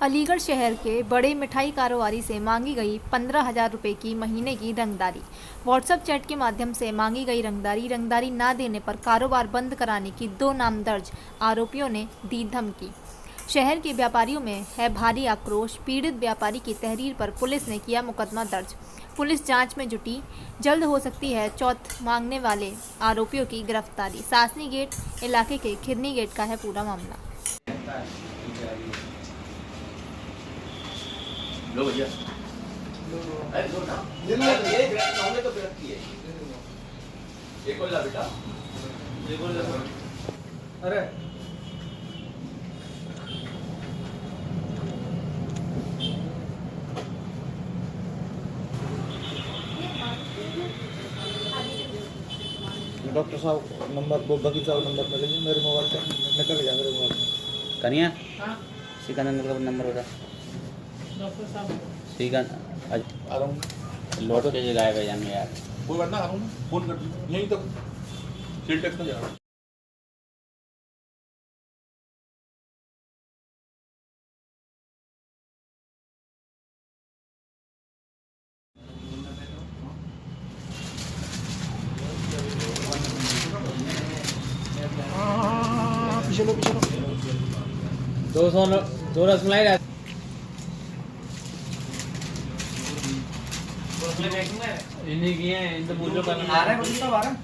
अलीगढ़ शहर के बड़े मिठाई कारोबारी से मांगी गई 15,000 रुपये की महीने की रंगदारी। व्हाट्सएप चैट के माध्यम से मांगी गई रंगदारी ना देने पर कारोबार बंद कराने की 2 नामदर्ज आरोपियों ने दी धमकी। शहर के व्यापारियों में है भारी आक्रोश। पीड़ित व्यापारी की तहरीर पर पुलिस ने किया मुकदमा दर्ज। पुलिस जांच में जुटी। जल्द हो सकती है चौथ मांगने वाले आरोपियों की गिरफ्तारी। सासनी गेट इलाके के खिरनी गेट का है पूरा मामला। लो भैया। अरे लो ना। ये ग्रैंड होंगे तो विरक्ति है। एक और ला बेटा। एक और ला। अरे डॉक्टर साहब नंबर वो बगीचा नंबर मिल लीजिए मेरे मोबाइल पे निकल गया मेरे मोबाइल में। कनिया सिकंदर का नंबर होता डॉक्टर साहब सिकंदर आ रहा हूँ लौट के गायब है जाने यार। कोई बात ना, आ रहा हूँ, फोन कर दीजिए यहीं तक सील टैक्स में जा रहा हूँ। पीछे लो 200 रसमलाई इन्हीं की हैं इन तो पूछो कर आ रहा है बच्ची का बारह।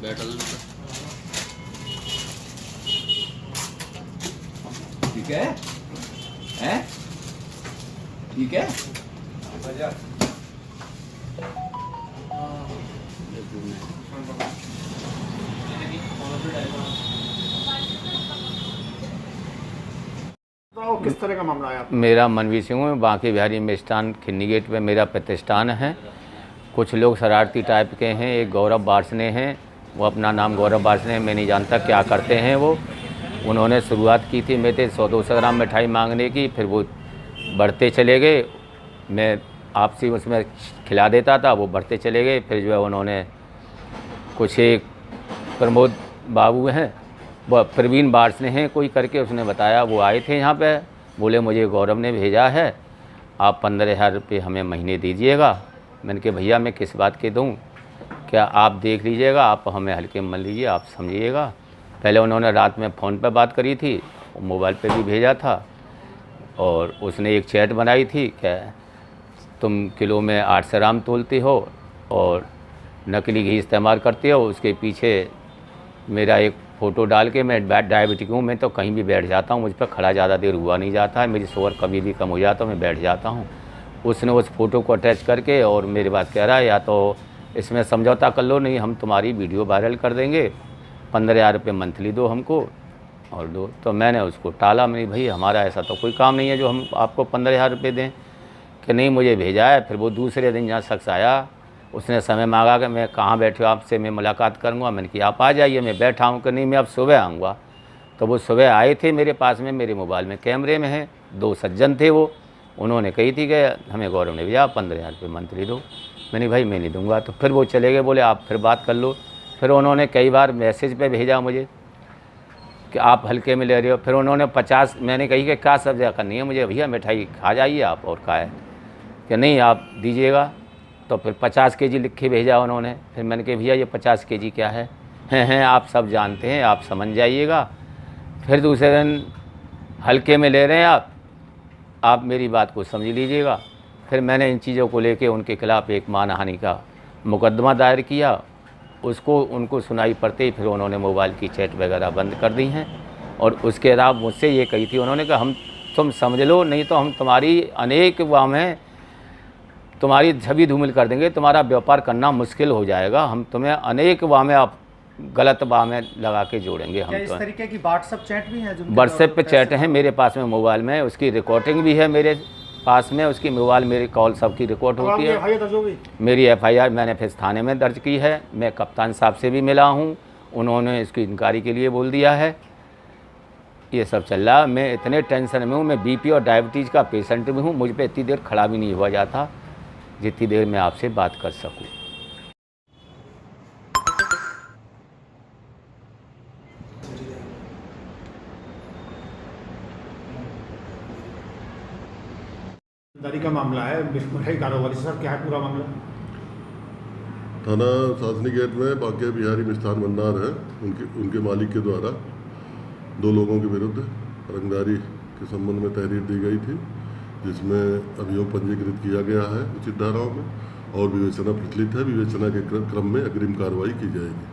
बैठल ठीक है? हैं? ठीक है? किस तरह का मामला आया? मेरा मनवीर सिंह है, बांके बिहारी मिष्ठान खिन्नी गेट पे मेरा प्रतिष्ठान है। कुछ लोग शरारती टाइप के हैं। एक गौरव बार्सने हैं, वो अपना नाम गौरव बार्सने है, मैं नहीं जानता क्या करते हैं वो। उन्होंने शुरुआत की थी मेरे 100-200 ग्राम मिठाई मांगने की, फिर वो बढ़ते चले गए। मैं आपसी उसमें खिला देता था, वो बढ़ते चले गए। फिर जो है उन्होंने कुछ एक प्रमोद बाबू हैं, वो प्रवीण बार्सने हैं कोई करके, उसने बताया, वो आए थे यहाँ पे, बोले मुझे गौरव ने भेजा है, आप 15,000 रुपये हमें महीने दीजिएगा। मैंने कहा भैया मैं किस बात के दूँ, क्या आप देख लीजिएगा, आप हमें हल्के में मत लीजिए, आप समझिएगा। पहले उन्होंने रात में फ़ोन पे बात करी थी, मोबाइल पे भी भेजा था, और उसने एक चैट बनाई थी क्या तुम किलो में 800 ग्राम तोलती हो और नकली घी इस्तेमाल करते हो। उसके पीछे मेरा एक फ़ोटो डाल के, मैं डायबिटिक हूँ, मैं तो कहीं भी बैठ जाता हूँ, मुझ पर खड़ा ज़्यादा देर हुआ नहीं जाता है, मेरी शुगर कभी भी कम हो जाता है, मैं बैठ जाता हूँ। उसने उस फ़ोटो को अटैच करके और मेरे बात कह रहा है या तो इसमें समझौता कर लो, नहीं हम तुम्हारी वीडियो वायरल कर देंगे, 15,000 रुपये मंथली दो हमको और दो। तो मैंने उसको टाला, मेरी भाई हमारा ऐसा तो कोई काम नहीं है जो हम आपको 15,000 रुपये दें, कि नहीं मुझे भेजा है। फिर वो दूसरे दिन जहाँ शख्स आया, उसने समय मांगा कि मैं कहाँ बैठे हो, आपसे मैं मुलाकात करूँगा। मैंने कहा आप आ जाइए, मैं बैठा हूँ। कि नहीं मैं अब सुबह आऊँगा। तो वो सुबह आए थे मेरे पास में, मेरे मोबाइल में कैमरे में है, 2 सज्जन थे वो। उन्होंने कही थी कि हमें गौरव ने भेजा 15,000 रुपये मंथली दो। मैंने भाई मैं नहीं दूँगा। तो फिर वो चले गए, बोले आप फिर बात कर लो। फिर उन्होंने कई बार मैसेज पे भेजा मुझे कि आप हल्के में ले रहे हो। फिर उन्होंने 50, मैंने कही कि क्या सब्ज़ी करनी है मुझे, भैया मिठाई खा जाइए आप, और का है कि नहीं आप दीजिएगा। तो फिर 50 केजी लिख के भेजा उन्होंने। फिर मैंने कहा भैया ये 50 केजी क्या है, हैं आप सब जानते हैं, आप समझ जाइएगा। फिर दूसरे दिन हल्के में ले रहे हैं आप मेरी बात को समझ लीजिएगा। फिर मैंने इन चीज़ों को लेके उनके खिलाफ़ एक मानहानि का मुकदमा दायर किया। उसको उनको सुनाई पड़ते ही फिर उन्होंने मोबाइल की चैट वगैरह बंद कर दी हैं। और उसके अलावा मुझसे ये कही थी उन्होंने कि हम तुम समझ लो, नहीं तो हम तुम्हारी अनेक वामें तुम्हारी छवि धूमिल कर देंगे, तुम्हारा व्यापार करना मुश्किल हो जाएगा, हम तुम्हें अनेक वामें आप गलत बामें लगा के जोड़ेंगे। हम इस तरीके की व्हाट्सएप चैट भी है? व्हाट्सएप पे चैट है मेरे पास में, मोबाइल में उसकी रिकॉर्डिंग भी है मेरे पास में, उसकी मोबाइल मेरी कॉल सबकी रिकॉर्ड होती है। मेरी FIR मैंने फिर थाने में दर्ज की है। मैं कप्तान साहब से भी मिला हूँ, उन्होंने इसकी इंक्वायरी के लिए बोल दिया है। ये सब चल रहा है। मैं इतने टेंशन में हूँ, मैं BP और डायबिटीज़ का पेशेंट भी हूँ, मुझ पर इतनी देर खड़ा भी नहीं हुआ जाता जितनी देर मैं आपसे बात कर सकूँ। दारी का मामला है मिठाई कारोबारी से। सर क्या है पूरा मामला? थाना सासनी गेट में बांके बिहारी मिष्ठान भंडार है, उनके मालिक के द्वारा 2 लोगों के विरुद्ध रंगदारी के संबंध में तहरीर दी गई थी, जिसमें अभियोग पंजीकृत किया गया है उचित धाराओं में और विवेचना प्रचलित है। विवेचना के क्रम में अग्रिम कार्रवाई की जाएगी।